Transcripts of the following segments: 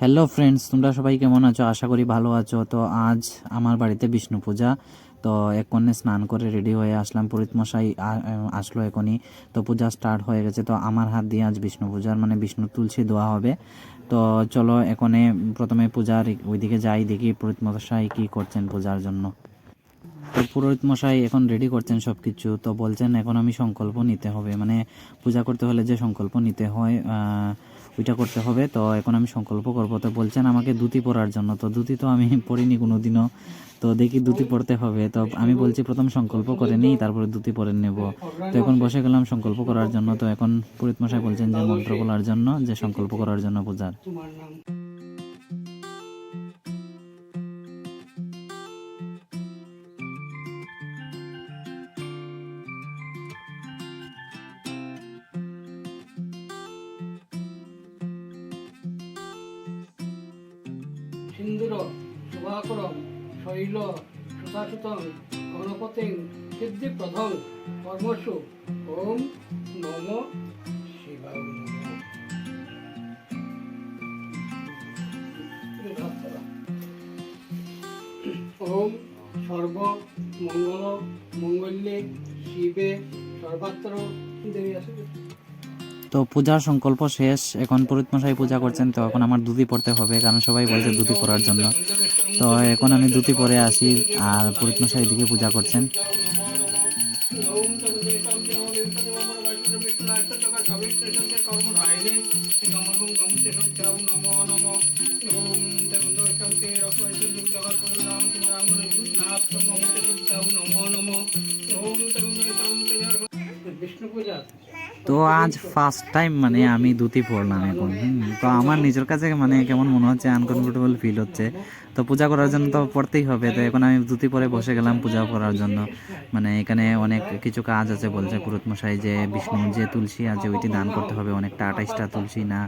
Hello friends, তোমরা সবাই কেমন আছো? আশা করি ভালো আছো। তো আজ আমার বাড়িতে বিষ্ণু পূজা। তো এক্ষণে স্নান করে রেডি হয়ে আসলাম। পুরোহিত মশাই আসলো এখনই। তো পূজা স্টার্ট হয়ে গেছে। তো আমার হাত দিয়ে আজ বিষ্ণু পূজার মানে বিষ্ণু তুলসী দেওয়া হবে। তো চলো এখানে প্রথমে পূজার ওইদিকে যাই, দেখি পুরোহিত মশাই কী করছেন পূজার জন্য। তো পুরোহিত মশাই এখন রেডি করছেন সব কিছু। তো বলছেন এখন আমি সংকল্প নিতে হবে, মানে পূজা করতে হলে যে সংকল্প নিতে হয় ওইটা করতে হবে। তো এখন আমি সংকল্প করবো। তো বলছেন আমাকে ধুতি পরার জন্য। তো ধুতি তো আমি পরিনি কোনো দিনও, তো দেখি ধুতি পরতে হবে। তো আমি বলছি প্রথম সংকল্প করে নিই, তারপরে ধুতি পরে নেব। তো এখন বসে গেলাম সংকল্প করার জন্য। তো এখন পুরোহিত মশাই বলছেন যে মন্ত্র বলার জন্য, যে সংকল্প করার জন্য পূজার। সিন্দুর শুভাকরম শৈল সুতাসুতং গণপতিং সিদ্ধিপ্রদং কর্মসু ওম নম শিবায় নমঃ। ওম সর্ব মঙ্গল মঙ্গল্যে শিবে সর্বাত্র দেবী আছে। তো পূজার সংকল্প শেষ, এখন পুরোহিত মশাই পূজা করছেন। তো এখন আমার ধুতি পরতে হবে, কারণ সবাই বলছে ধুতি পরার জন্য। তো এখন আমি ধুতি পরে আসি, আর পুরোহিত মশাই এদিকে পূজা করছেন। বিষ্ণু পূজা। তো আজ ফার্স্ট টাইম মানে আমি ধুতি পরলাম এখন। তো আমার নিজের কাছে মানে কেমন মনে হচ্ছে, আনকমফোর্টেবল ফিল হচ্ছে। তো পূজা করার জন্য তো পড়তেই হবে। তো এখন আমি ধুতি পরে বসে গেলাম পূজা করার জন্য। মানে এখানে অনেক কিছু কাজ আছে, বলছে পুরোহিত মশাই যে বিষ্ণুর যে তুলসী আছে ওইটি দান করতে হবে। অনেকটা 28টা তুলসী না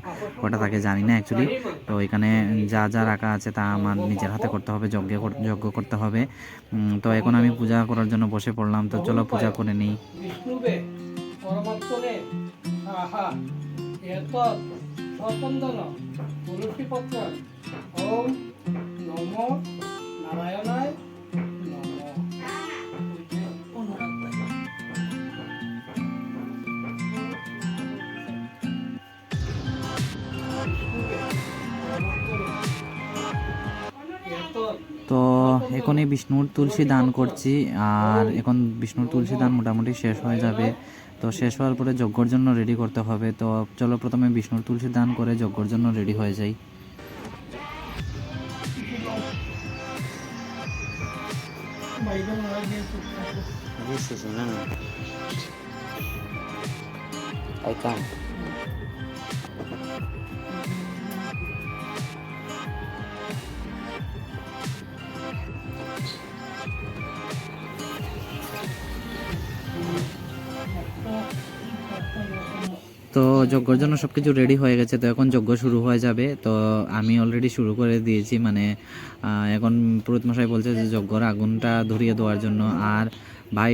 কটা থাকে জানি না অ্যাকচুয়ালি। তো এখানে যা যা রাখা আছে তা আমার নিজের হাতে করতে হবে, যজ্ঞ করতে হবে। তো এখন আমি পূজা করার জন্য বসে পড়লাম। তো চলো পূজা করে নিই। পরমাত্মনে সাহা এতৎ সপন্দন তুলসীপত্র ওম নমো নারায়ণায় নমঃ। তো এখনই বিষ্ণুর তুলসী দান করছি, আর এখন বিষ্ণুর তুলসী দান মোটামুটি শেষ হয়ে যাবে। তো শেষ হওয়ার পরে যজ্ঞর জন্য রেডি করতে হবে। তো চলো প্রথমে বিষ্ণুর তুলসী দান করে যজ্ঞর জন্য রেডি হয়ে যাই। This is an I can't. তো যজ্ঞর জন্য সব কিছু রেডি হয়ে গেছে। তো এখন যজ্ঞ শুরু হয়ে যাবে। তো আমি অলরেডি শুরু করে দিয়েছি, মানে এখন পুরোহিত মশাই বলছে যে যজ্ঞর আগুনটা ধরিয়ে দেওয়ার জন্য। আর ভাই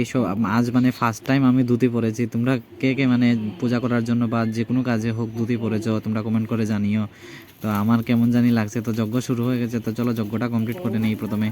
আজ মানে ফার্স্ট টাইম আমি ধুতি পরেছি। তোমরা কে কে মানে পূজা করার জন্য বা যে কোনো কাজে হোক ধুতি পরেছো, তোমরা কমেন্ট করে জানিও। তো আমার কেমন জানি লাগছে। তো যজ্ঞ শুরু হয়ে গেছে। তো চলো যজ্ঞটা কমপ্লিট করে নেই প্রথমে।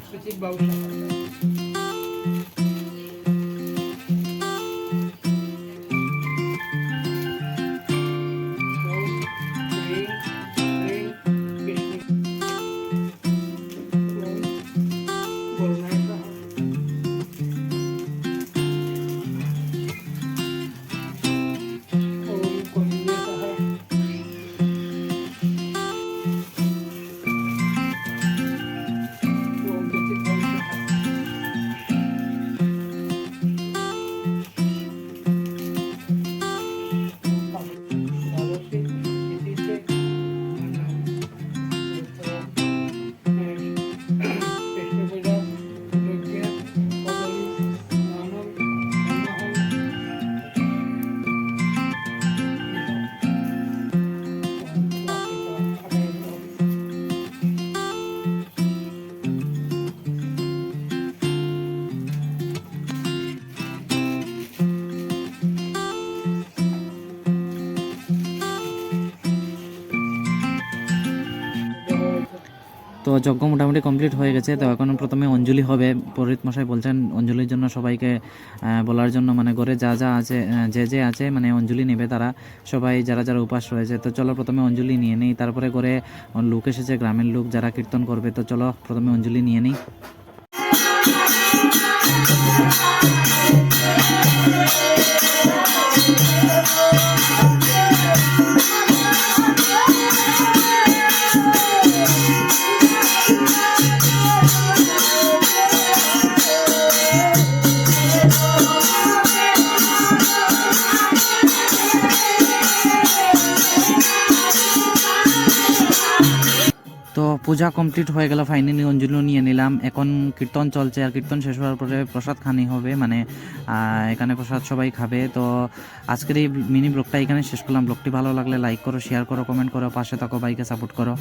তো যজ্ঞ মোটামুটি কমপ্লিট হয়ে গেছে। তো এখন প্রথমে অঞ্জলি হবে। পুরোহিত মশাই বলছেন অঞ্জলির জন্য সবাইকে বলার জন্য, মানে ঘরে যা যা আছে যে আছে মানে অঞ্জলি নেবে তারা সবাই, যারা যারা উপাস রয়েছে। তো চলো প্রথমে অঞ্জলি নিয়ে নিই, তারপরে ঘরে লোক এসেছে, গ্রামের লোক যারা কীর্তন করবে। তো চলো প্রথমে অঞ্জলি নিয়ে নিই। তো পূজা কমপ্লিট হয়ে গেল, ফাইনালি অঞ্জলি নিয়ে নিলাম। এখন কীর্তন চলছে, আর কীর্তন শেষ হওয়ার পরে প্রসাদ খানি হবে, মানে এখানে প্রসাদ সবাই খাবে। তো আজকের এই মিনি ব্লগটা এখানে শেষ করলাম। ব্লগটি ভালো লাগলে লাইক করো, শেয়ার করো, কমেন্ট করো, পাশে থাকো, বাইকে সাপোর্ট করো।